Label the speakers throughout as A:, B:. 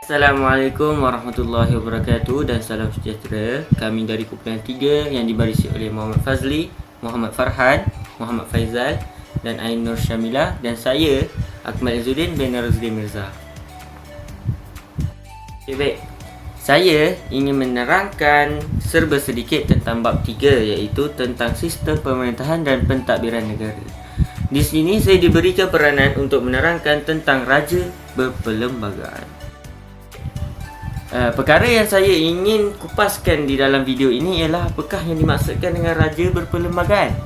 A: Assalamualaikum warahmatullahi wabarakatuh dan salam sejahtera. Kami dari kumpulan 3 yang dibarisi oleh Muhammad Fazli, Muhammad Farhan, Muhammad Faizal dan Ain Nur Syamilah, dan saya Akmal Izzuddin bin Razli Mirza. Okay, baik. Saya ingin menerangkan serba sedikit tentang bab 3, iaitu tentang sistem pemerintahan dan pentadbiran negara. Di sini saya diberikan peranan untuk menerangkan tentang raja berperlembagaan. Perkara yang saya ingin kupaskan di dalam video ini ialah apakah yang dimaksudkan dengan raja berperlembagaan.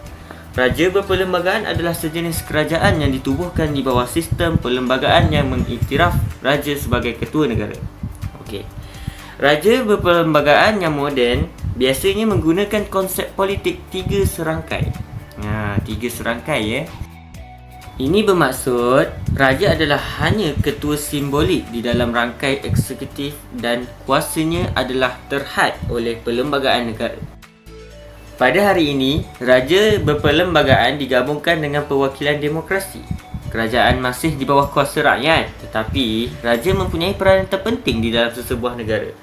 A: Raja berperlembagaan adalah sejenis kerajaan yang ditubuhkan di bawah sistem perlembagaan yang mengiktiraf raja sebagai ketua negara. Okey. Raja berperlembagaan yang moden biasanya menggunakan konsep politik 3 serangkai. 3 serangkai. Ini bermaksud raja adalah hanya ketua simbolik di dalam rangkai eksekutif dan kuasanya adalah terhad oleh perlembagaan negara. Pada hari ini, raja berperlembagaan digabungkan dengan perwakilan demokrasi. Kerajaan masih di bawah kuasa rakyat, tetapi raja mempunyai peranan terpenting di dalam sesebuah negara.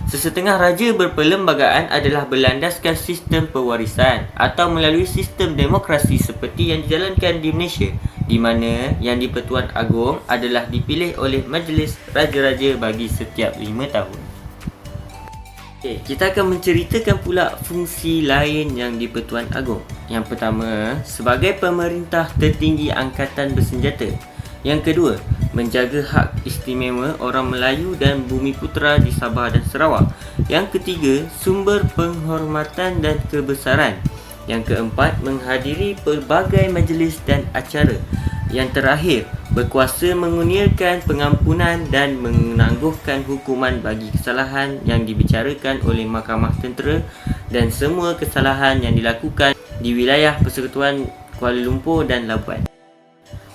A: Sesetengah raja berperlembagaan adalah berlandaskan sistem pewarisan atau melalui sistem demokrasi seperti yang dijalankan di Malaysia, di mana Yang di-Pertuan Agong adalah dipilih oleh Majlis Raja-Raja bagi setiap 5 tahun. Kita akan menceritakan pula fungsi lain Yang di-Pertuan Agong. Yang pertama, sebagai pemerintah tertinggi angkatan bersenjata. Yang kedua, menjaga hak istimewa orang Melayu dan Bumiputera di Sabah dan Sarawak. Yang ketiga, sumber penghormatan dan kebesaran. Yang keempat, menghadiri pelbagai majlis dan acara. Yang terakhir, berkuasa menguniakan pengampunan dan menangguhkan hukuman bagi kesalahan yang dibicarakan oleh Mahkamah Tentera dan semua kesalahan yang dilakukan di wilayah Persekutuan Kuala Lumpur dan Labuan.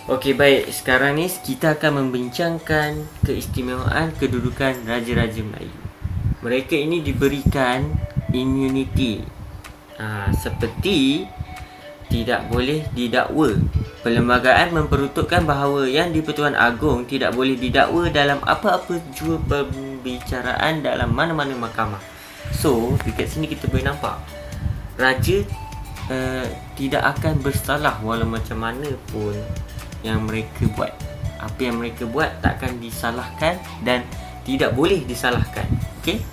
A: Okey, baik. Sekarang ni kita akan membincangkan keistimewaan kedudukan Raja-Raja Melayu. Mereka ini diberikan immunity. Seperti tidak boleh didakwa. Perlembagaan memperuntukkan bahawa Yang di-Pertuan Agong tidak boleh didakwa dalam apa-apa jua pembicaraan dalam mana-mana mahkamah. So, dekat sini kita boleh nampak Raja tidak akan bersalah walau macam mana pun yang mereka buat. Apa yang mereka buat takkan disalahkan dan tidak boleh disalahkan. Okey?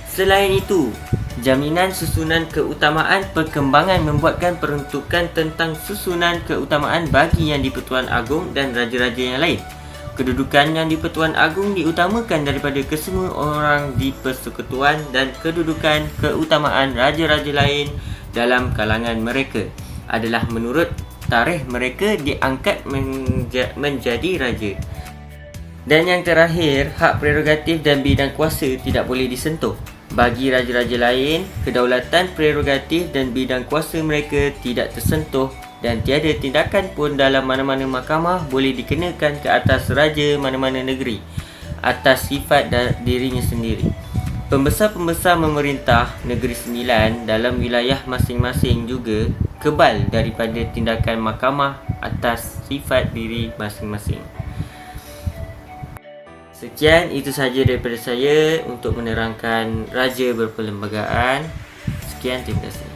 A: Selain itu, jaminan susunan keutamaan perkembangan membuatkan peruntukan tentang susunan keutamaan bagi Yang di-Pertuan Agong dan raja-raja yang lain. Kedudukan Yang di-Pertuan Agong diutamakan daripada kesemua orang di persekutuan dan kedudukan keutamaan raja-raja lain dalam kalangan mereka adalah menurut tarikh mereka diangkat menjadi raja. Dan yang terakhir, hak prerogatif dan bidang kuasa tidak boleh disentuh. Bagi raja-raja lain, kedaulatan prerogatif dan bidang kuasa mereka tidak tersentuh dan tiada tindakan pun dalam mana-mana mahkamah boleh dikenakan ke atas raja mana-mana negeri atas sifat dirinya sendiri. Pembesar-pembesar memerintah Negeri Sembilan dalam wilayah masing-masing juga kebal daripada tindakan mahkamah atas sifat diri masing-masing. Sekian, itu sahaja daripada saya untuk menerangkan raja berperlembagaan. Sekian, terima kasih.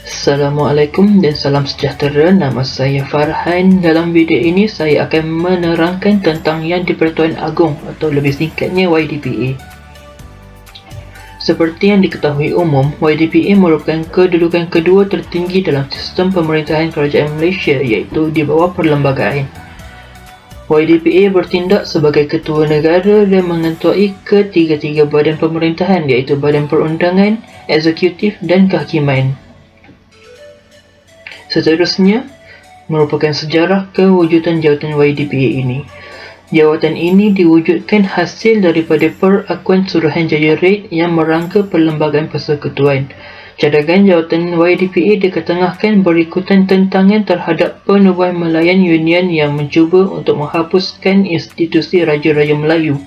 B: Assalamualaikum dan salam sejahtera. Nama saya Farhan. Dalam video ini saya akan menerangkan tentang Yang di-Pertuan Agong atau lebih singkatnya YDPA. Seperti yang diketahui umum, YDPA merupakan kedudukan kedua tertinggi dalam sistem pemerintahan kerajaan Malaysia, iaitu di bawah perlembagaan. YDPA bertindak sebagai ketua negara dan mengetuai ketiga-tiga badan pemerintahan, iaitu Badan Perundangan, Eksekutif dan Kehakiman. Seterusnya, merupakan sejarah kewujudan jawatan YDPA ini. Jawatan ini diwujudkan hasil daripada Perakuan Suruhanjaya Raid yang merangka perlembagaan persekutuan. Cadangan jawatan YDPA diketengahkan berikutan tentangan terhadap penubuhan Malayan Union yang mencuba untuk menghapuskan institusi Raja-Raja Melayu.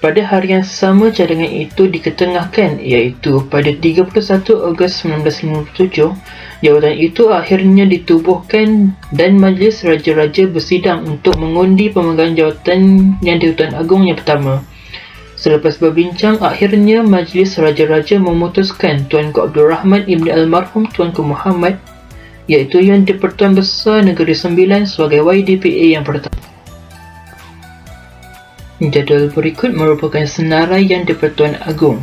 B: Pada hari yang sama, cadangan itu diketengahkan, iaitu pada 31 Ogos 1957, jawatan itu akhirnya ditubuhkan dan Majlis Raja-Raja bersidang untuk mengundi pemegang jawatan Yang di-Pertuan Agong yang pertama. Selepas berbincang, akhirnya Majlis Raja-Raja memutuskan Tuanku Abdul Rahman Ibni Almarhum Tuanku Muhammad, iaitu Yang di-Pertuan Besar Negeri Sembilan sebagai YDPA yang pertama. Jadual berikut merupakan senarai Yang di-Pertuan Agong.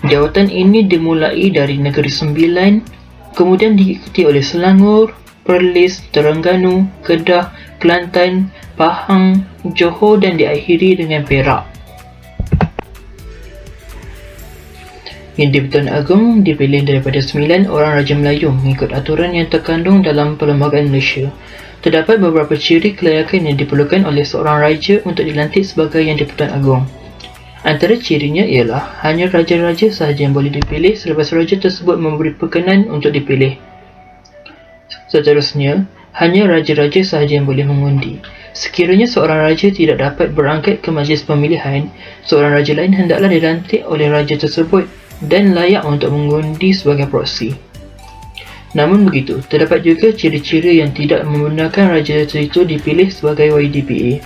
B: Jawatan ini dimulai dari Negeri Sembilan, kemudian diikuti oleh Selangor, Perlis, Terengganu, Kedah, Kelantan, Pahang, Johor dan diakhiri dengan Perak. Yang di-Pertuan Agong dipilih daripada 9 orang Raja Melayu mengikut aturan yang terkandung dalam Perlembagaan Malaysia. Terdapat beberapa ciri kelayakan yang diperlukan oleh seorang raja untuk dilantik sebagai Yang di-Pertuan Agong. Antara cirinya ialah hanya raja-raja sahaja yang boleh dipilih selepas raja tersebut memberi perkenan untuk dipilih. Seterusnya, hanya raja-raja sahaja yang boleh mengundi. Sekiranya seorang raja tidak dapat berangkat ke majlis pemilihan, seorang raja lain hendaklah dilantik oleh raja tersebut dan layak untuk mengundi sebagai proksi. Namun begitu, terdapat juga ciri-ciri yang tidak membenarkan raja itu dipilih sebagai YDPA.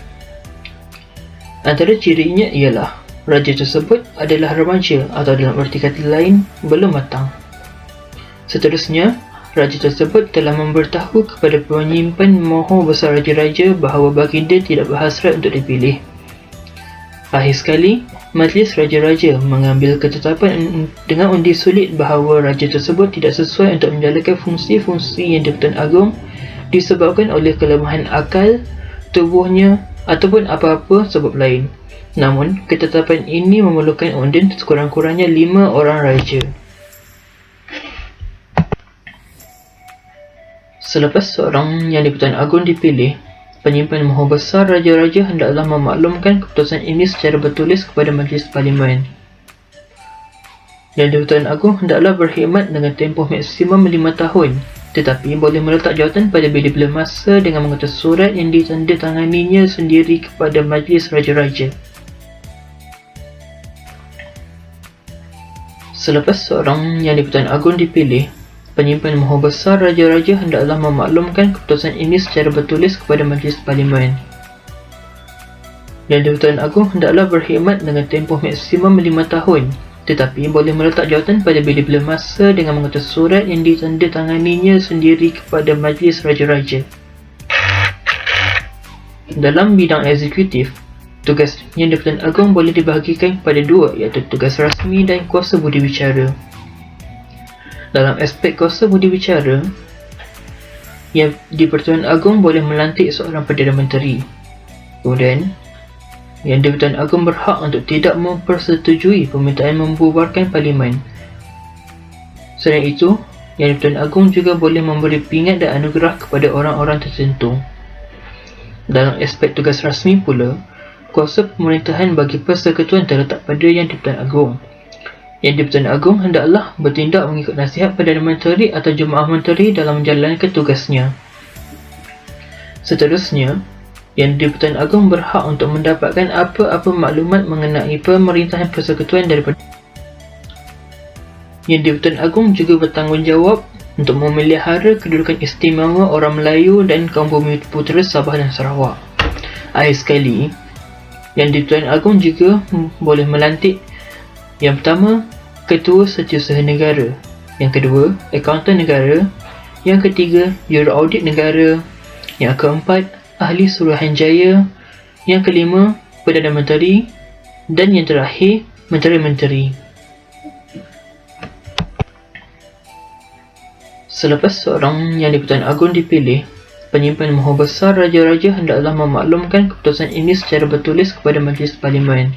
B: Antara cirinya ialah raja tersebut adalah remaja atau dalam erti kata lain, belum matang. Seterusnya, raja tersebut telah memberitahu kepada penyimpan moho besar raja-raja bahawa baginda tidak berhasrat untuk dipilih. Akhir sekali, Majlis Raja-Raja mengambil ketetapan dengan undi sulit bahawa raja tersebut tidak sesuai untuk menjalankan fungsi-fungsi Yang di-Pertuan Agong disebabkan oleh kelemahan akal, tubuhnya ataupun apa-apa sebab lain. Namun, ketetapan ini memerlukan undi sekurang-kurangnya 5 orang raja. Selepas seorang Yang di-Pertuan Agong dipilih, penyimpan moho besar raja-raja hendaklah memaklumkan keputusan ini secara bertulis kepada Majlis Parlimen. Yang di-Pertuan Agong hendaklah berkhidmat dengan tempoh maksimum 5 tahun, tetapi boleh meletak jawatan pada bila-bila masa dengan mengutus surat yang ditandatanganinya sendiri kepada Majlis Raja-Raja. Selepas seorang Yang di-Pertuan Agong dipilih, penyimpan moho besar raja-raja hendaklah memaklumkan keputusan ini secara bertulis kepada Majlis Parlimen. Yang di-Pertuan Agong hendaklah berkhidmat dengan tempoh maksimum 5 tahun, tetapi boleh meletak jawatan pada bila-bila masa dengan mengutus surat yang ditandatanganinya sendiri kepada Majlis Raja-Raja. Dalam bidang eksekutif, tugas Yang di-Pertuan Agong boleh dibahagikan kepada dua, iaitu tugas rasmi dan kuasa budi bicara. Dalam aspek kuasa budi bicara, Yang di-Pertuan Agong boleh melantik seorang Perdana Menteri. Kemudian, Yang di-Pertuan Agong berhak untuk tidak mempersetujui permintaan membubarkan Parlimen. Selain itu, Yang di-Pertuan Agong juga boleh memberi pingat dan anugerah kepada orang-orang tertentu. Dalam aspek tugas rasmi pula, kuasa pemerintahan bagi persekutuan terletak pada Yang di-Pertuan Agong. Yang di-Pertuan Agong hendaklah bertindak mengikut nasihat Perdana Menteri atau Jemaah Menteri dalam menjalankan tugasnya. Seterusnya, Yang di-Pertuan Agong berhak untuk mendapatkan apa-apa maklumat mengenai pemerintahan persekutuan daripada Yang di-Pertuan Agong juga bertanggungjawab untuk memelihara kedudukan istimewa orang Melayu dan kaum bumi putera Sabah dan Sarawak. Akhir sekali, Yang di-Pertuan Agong juga boleh melantik yang pertama, Ketua Setiausaha Negara. Yang kedua, Akauntan Negara. Yang ketiga, Juru Audit Negara. Yang keempat, Ahli Suruhanjaya. Yang kelima, Perdana Menteri. Dan yang terakhir, Menteri-Menteri. Selepas seorang Yang di-Pertuan Agong dipilih, penyimpan moho besar raja-raja hendaklah memaklumkan keputusan ini secara bertulis kepada Majlis Parlimen.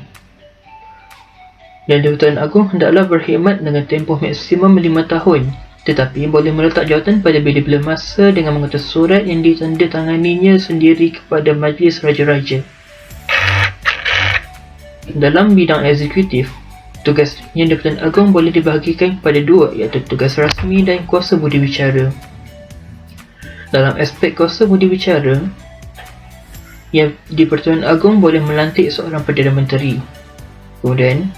B: Yang di-Pertuan Agong hendaklah berkhidmat dengan tempoh maksimum 5 tahun, tetapi boleh meletak jawatan pada bila-bila masa dengan mengutus surat yang ditandatanganinya sendiri kepada Majlis Raja-Raja. Dalam bidang eksekutif, tugas Yang di-Pertuan Agong boleh dibahagikan kepada dua, iaitu tugas rasmi dan kuasa budi bicara. Dalam aspek kuasa budi bicara, Yang di-Pertuan Agong boleh melantik seorang Perdana Menteri. Kemudian,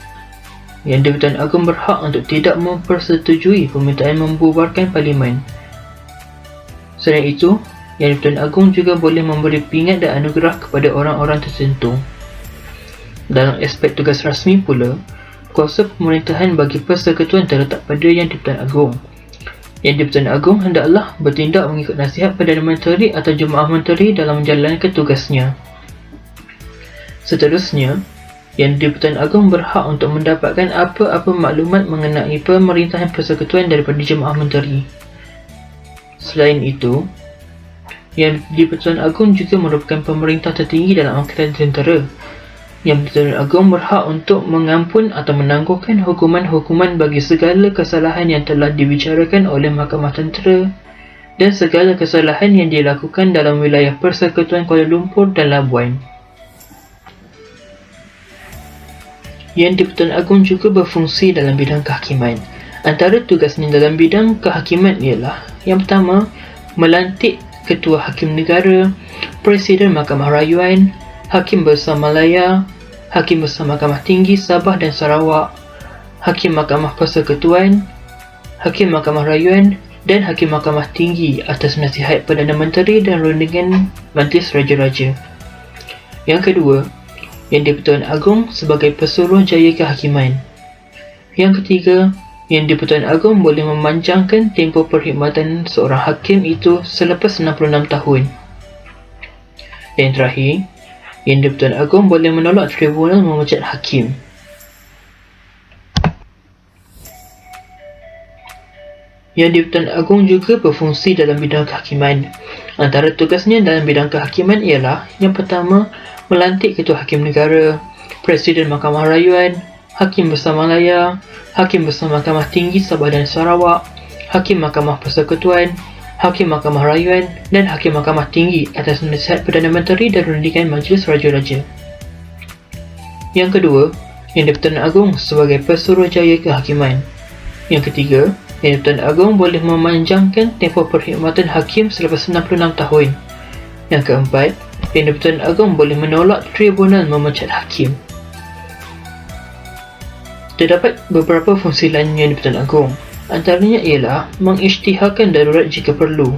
B: Yang di-Pertuan Agong berhak untuk tidak mempersetujui permintaan membubarkan Parlimen. Selain itu, Yang di-Pertuan Agong juga boleh memberi pingat dan anugerah kepada orang-orang tertentu. Dalam aspek tugas rasmi pula, kuasa pemerintahan bagi Persekutuan terletak pada Yang di-Pertuan Agong. Yang di-Pertuan Agong hendaklah bertindak mengikut nasihat Perdana Menteri atau Jemaah Menteri dalam menjalankan tugasnya. Seterusnya, Yang di-Pertuan Agong berhak untuk mendapatkan apa-apa maklumat mengenai pemerintahan persekutuan daripada Jemaah Menteri. Selain itu, Yang di-Pertuan Agong juga merupakan pemerintah tertinggi dalam angkatan tentera. Yang di-Pertuan Agong berhak untuk mengampun atau menangguhkan hukuman-hukuman bagi segala kesalahan yang telah dibicarakan oleh Mahkamah Tentera dan segala kesalahan yang dilakukan dalam wilayah Persekutuan Kuala Lumpur dan Labuan. Yang di-Pertuan Agong juga berfungsi dalam bidang kehakiman. Antara tugasnya dalam bidang kehakiman ialah: yang pertama, melantik Ketua Hakim Negara, Presiden Mahkamah Rayuan, Hakim Besar Malaya, Hakim Besar Mahkamah Tinggi Sabah dan Sarawak, Hakim Mahkamah Persekutuan, Hakim Mahkamah Rayuan dan Hakim Mahkamah Tinggi atas nasihat Perdana Menteri dan rundingan Majlis Raja-Raja. Yang kedua, Yang di-Pertuan Agong sebagai Pesuruhjaya Kehakiman. Yang ketiga, Yang di-Pertuan Agong boleh memanjangkan tempoh perkhidmatan seorang hakim itu selepas 66 tahun. Yang terakhir, Yang di-Pertuan Agong boleh menolak tribunal memecat hakim. Yang di-Pertuan Agong juga berfungsi dalam bidang kehakiman. Antara tugasnya dalam bidang kehakiman ialah: yang pertama, melantik Ketua Hakim Negara, Presiden Mahkamah Rayuan, Hakim Besar Malaya, Hakim Besar Mahkamah Tinggi Sabah dan Sarawak, Hakim Mahkamah Persekutuan, Hakim Mahkamah Rayuan dan Hakim Mahkamah Tinggi atas nasihat Perdana Menteri dan rundingan Majlis Raja-Raja. Yang kedua, Yang di-Pertuan Agong sebagai Pesuruhjaya Kehakiman. Yang ketiga, Yang di-Pertuan Agong boleh memanjangkan tempoh perkhidmatan hakim selepas 66 tahun. Yang keempat, Yang di-Pertuan Agong boleh menolak tribunal memecat hakim. Terdapat beberapa fungsi lain Yang di-Pertuan Agong. Antaranya ialah mengisytiharkan darurat jika perlu,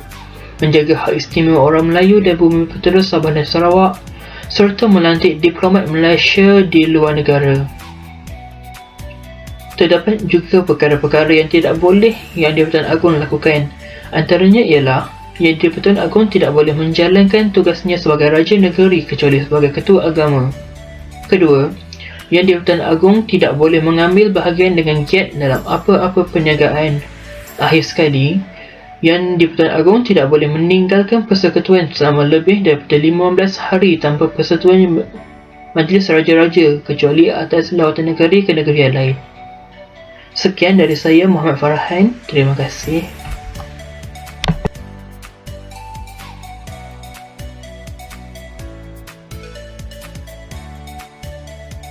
B: menjaga hak istimewa orang Melayu dan bumi putera Sabah dan Sarawak, serta melantik diplomat Malaysia di luar negara. Terdapat juga perkara-perkara yang tidak boleh Yang di-Pertuan Agong lakukan. Antaranya ialah: Yang di-Pertuan Agong tidak boleh menjalankan tugasnya sebagai Raja Negeri kecuali sebagai Ketua Agama. Kedua, Yang di-Pertuan Agong tidak boleh mengambil bahagian dengan giat dalam apa-apa perniagaan. Akhir sekali, Yang di-Pertuan Agong tidak boleh meninggalkan persekutuan selama lebih daripada 15 hari tanpa persetujuan Majlis Raja-Raja kecuali atas lawatan negeri ke negeri yang lain. Sekian dari saya, Muhammad Farhan. Terima kasih.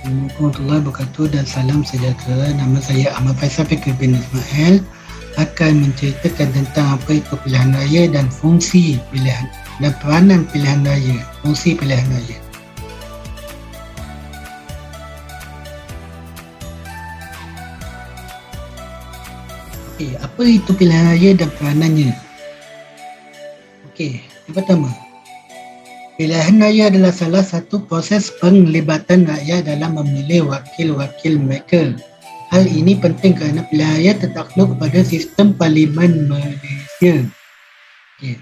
C: Assalamualaikum warahmatullahi wabarakatuh dan salam sejahtera. Nama saya Ahmad Faisal Fikri bin Ismail, akan menceritakan tentang apa itu pilihan raya dan fungsi pilihan dan peranan pilihan raya, fungsi pilihan raya. Okey, apa itu pilihan raya dan peranannya? Okey, yang pertama, pilihan raya adalah salah satu proses penglibatan rakyat dalam memilih wakil-wakil mereka. Hal ini penting kerana pilihan raya tertakluk kepada sistem Parlimen Malaysia. Okay.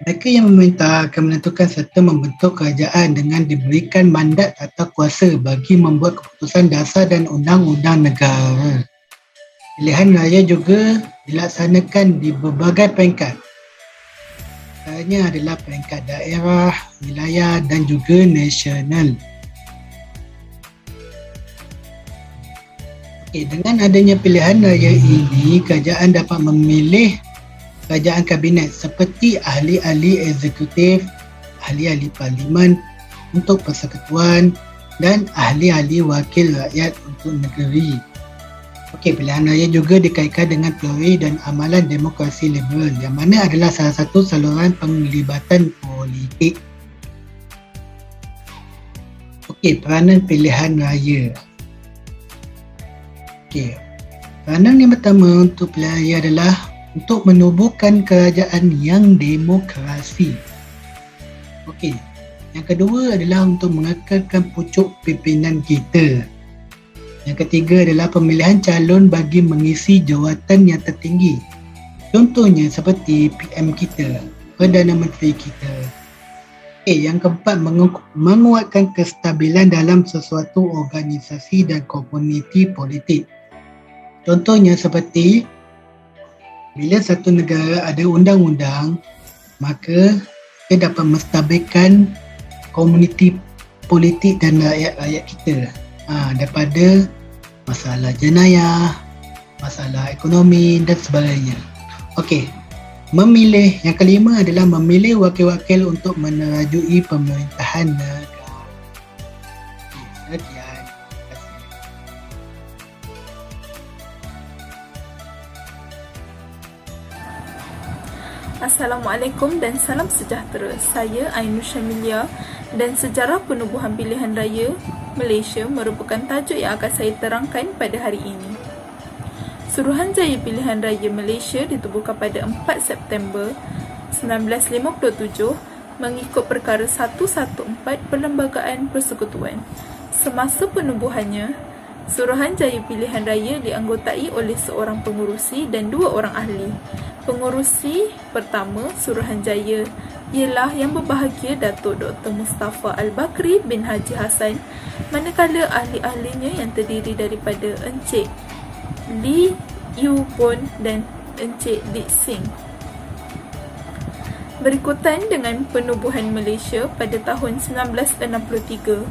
C: Mereka yang memerintah akan menentukan serta membentuk kerajaan dengan diberikan mandat atau kuasa bagi membuat keputusan dasar dan undang-undang negara. Pilihan raya juga dilaksanakan di berbagai peringkat. Antaranya adalah peringkat daerah, wilayah dan juga nasional. Okay, dengan adanya pilihan raya ini, kerajaan dapat memilih kerajaan kabinet seperti ahli-ahli eksekutif, ahli-ahli parlimen untuk persekutuan dan ahli-ahli wakil rakyat untuk negeri. Okey, pilihan raya juga dikaitkan dengan teori dan amalan demokrasi liberal yang mana adalah salah satu saluran penglibatan politik. Peranan pilihan raya. Peranan yang pertama untuk pilihan raya adalah untuk menubuhkan kerajaan yang demokrasi. Yang kedua adalah untuk mengekalkan pucuk pimpinan kita. Yang ketiga adalah pemilihan calon bagi mengisi jawatan yang tertinggi. Contohnya seperti PM kita, Perdana Menteri kita. Yang keempat, menguatkan kestabilan dalam sesuatu organisasi dan komuniti politik. Contohnya seperti bila satu negara ada undang-undang, maka ia dapat menstabilkan komuniti politik dan rakyat-rakyat kita daripada masalah jenayah, masalah ekonomi dan sebagainya. Memilih, yang kelima adalah memilih wakil-wakil untuk menerajui pemerintahan negara. Sekian.
D: Assalamualaikum dan salam sejahtera. Saya Ainur Syamilia dan sejarah penubuhan pilihan raya Malaysia merupakan tajuk yang akan saya terangkan pada hari ini. Suruhanjaya Pilihan Raya Malaysia ditubuhkan pada 4 September 1957 mengikut Perkara 114 Perlembagaan Persekutuan. Semasa penubuhannya, Suruhanjaya Pilihan Raya dianggotai oleh seorang pengurusi dan 2 orang ahli. Pengurusi pertama Suruhanjaya ialah Yang Berbahagia Datuk Dr. Mustafa Al-Bakri bin Haji Hassan, manakala ahli-ahlinya yang terdiri daripada Encik Lee Yu Pon dan Encik Dik Sing. Berikutan dengan penubuhan Malaysia pada tahun 1963,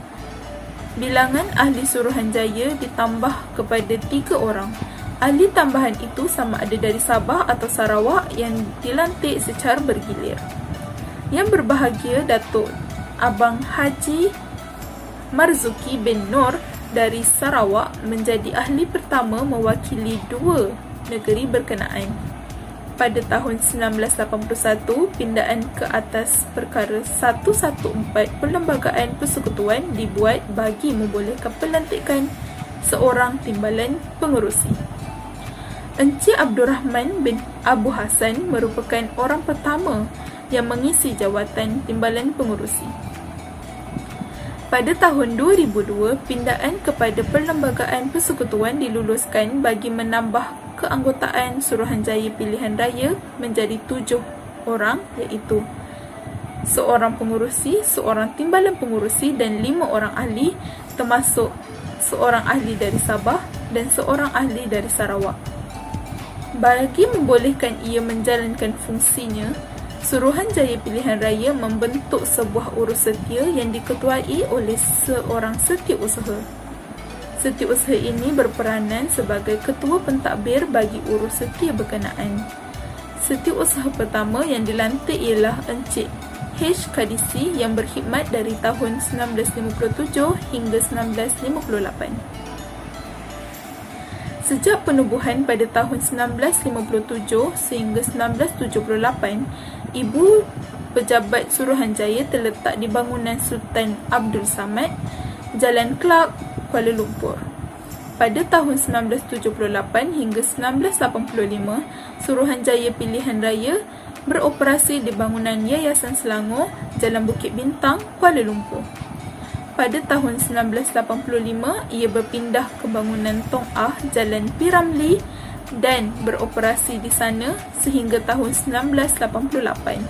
D: bilangan ahli Suruhanjaya ditambah kepada 3 orang. Ahli tambahan itu sama ada dari Sabah atau Sarawak yang dilantik secara bergilir. Yang Berbahagia Datuk Abang Haji Marzuki bin Nur dari Sarawak menjadi ahli pertama mewakili 2 negeri berkenaan. Pada tahun 1981, pindaan ke atas Perkara 114 Perlembagaan Persekutuan dibuat bagi membolehkan pelantikan seorang timbalan pengurusi. Encik Abdul Rahman bin Abu Hassan merupakan orang pertama yang mengisi jawatan timbalan pengurusi. Pada tahun 2002, pindaan kepada Perlembagaan Persekutuan diluluskan bagi menambah keanggotaan Suruhanjaya Pilihan Raya menjadi 7 orang, iaitu seorang pengurusi, seorang timbalan pengurusi dan 5 orang ahli, termasuk seorang ahli dari Sabah dan seorang ahli dari Sarawak. Bagi membolehkan ia menjalankan fungsinya, Suruhanjaya Pilihan Raya membentuk sebuah urus setia yang diketuai oleh seorang setiausaha. Setiausaha ini berperanan sebagai ketua pentadbir bagi urus setia berkenaan. Setiausaha pertama yang dilantik ialah Encik H. Kadisi yang berkhidmat dari tahun 1957 hingga 1958. Sejak penubuhan pada tahun 1957 sehingga 1978, ibu pejabat Suruhanjaya terletak di bangunan Sultan Abdul Samad, Jalan Clark, Kuala Lumpur. Pada tahun 1978 hingga 1985, Suruhanjaya Pilihan Raya beroperasi di bangunan Yayasan Selangor, Jalan Bukit Bintang, Kuala Lumpur. Pada tahun 1985, ia berpindah ke bangunan Tong Ah, Jalan P. Ramlee dan beroperasi di sana sehingga tahun 1988.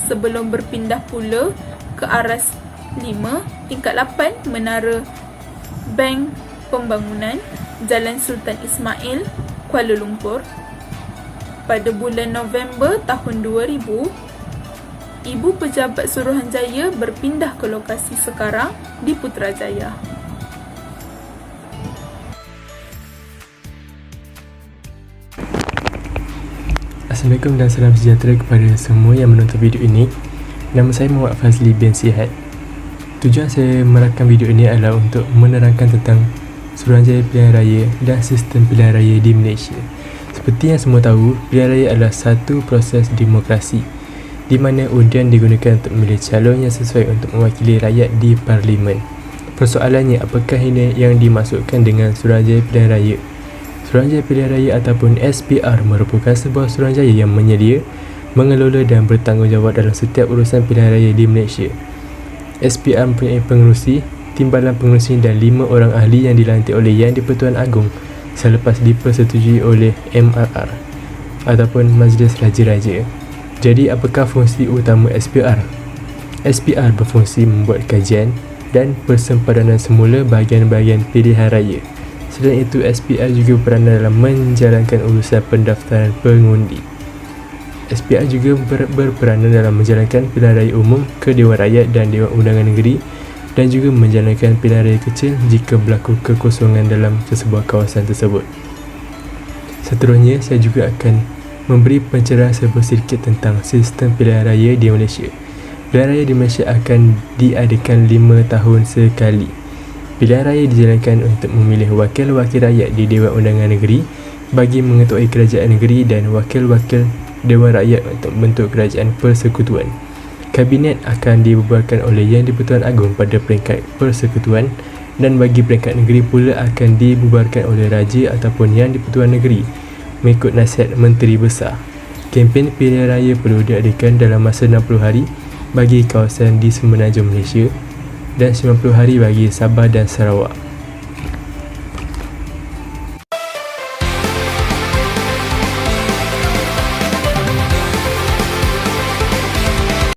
D: Sebelum berpindah pula ke Aras 5, tingkat 8, Menara Bank Pembangunan, Jalan Sultan Ismail, Kuala Lumpur. Pada bulan November tahun 2000, ibu pejabat Suruhanjaya berpindah ke lokasi sekarang di Putrajaya.
E: Assalamualaikum dan salam sejahtera kepada semua yang menonton video ini. Nama saya Muhammad Fazli bin Sihat. Tujuan saya merakam video ini adalah untuk menerangkan tentang Suruhanjaya Pilihan Raya dan sistem pilihan raya di Malaysia. Seperti yang semua tahu, pilihan raya adalah satu proses demokrasi di mana undian digunakan untuk memilih calon yang sesuai untuk mewakili rakyat di parlimen. Persoalannya, apakah ini yang dimaksudkan dengan Suruhanjaya Pilihan Raya? Suruhanjaya Pilihan Raya ataupun SPR merupakan sebuah suruhanjaya yang menyedia, mengelola dan bertanggungjawab dalam setiap urusan pilihan raya di Malaysia. SPR mempunyai pengerusi, timbalan pengerusi dan 5 orang ahli yang dilantik oleh Yang di-Pertuan Agong selepas dipersetujui oleh MRR ataupun Majlis Raja-Raja. Jadi, apakah fungsi utama SPR? SPR berfungsi membuat kajian dan persempadanan semula bahagian-bahagian pilihan raya. Selain itu, SPR juga berperanan dalam menjalankan urusan pendaftaran pengundi. SPR juga berperanan dalam menjalankan pilihan raya umum ke Dewan Rakyat dan Dewan Undangan Negeri dan juga menjalankan pilihan raya kecil jika berlaku kekosongan dalam sesebuah kawasan tersebut. Seterusnya, saya juga akan memberi pencerahan sedikit tentang sistem pilihan raya di Malaysia. Pilihan raya di Malaysia akan diadakan 5 tahun sekali. Pilihan raya dijalankan untuk memilih wakil-wakil rakyat di Dewan Undangan Negeri bagi mengetuai kerajaan negeri dan wakil-wakil Dewan Rakyat untuk membentuk kerajaan persekutuan. Kabinet akan dibubarkan oleh Yang di-Pertuan Agong pada peringkat persekutuan dan bagi peringkat negeri pula akan dibubarkan oleh Raja ataupun Yang di-Pertuan Negeri mengikut nasihat Menteri Besar. Kempen pilihan raya perlu diadakan dalam masa 60 hari bagi kawasan di Semenanjung Malaysia dan 90 hari bagi Sabah dan Sarawak.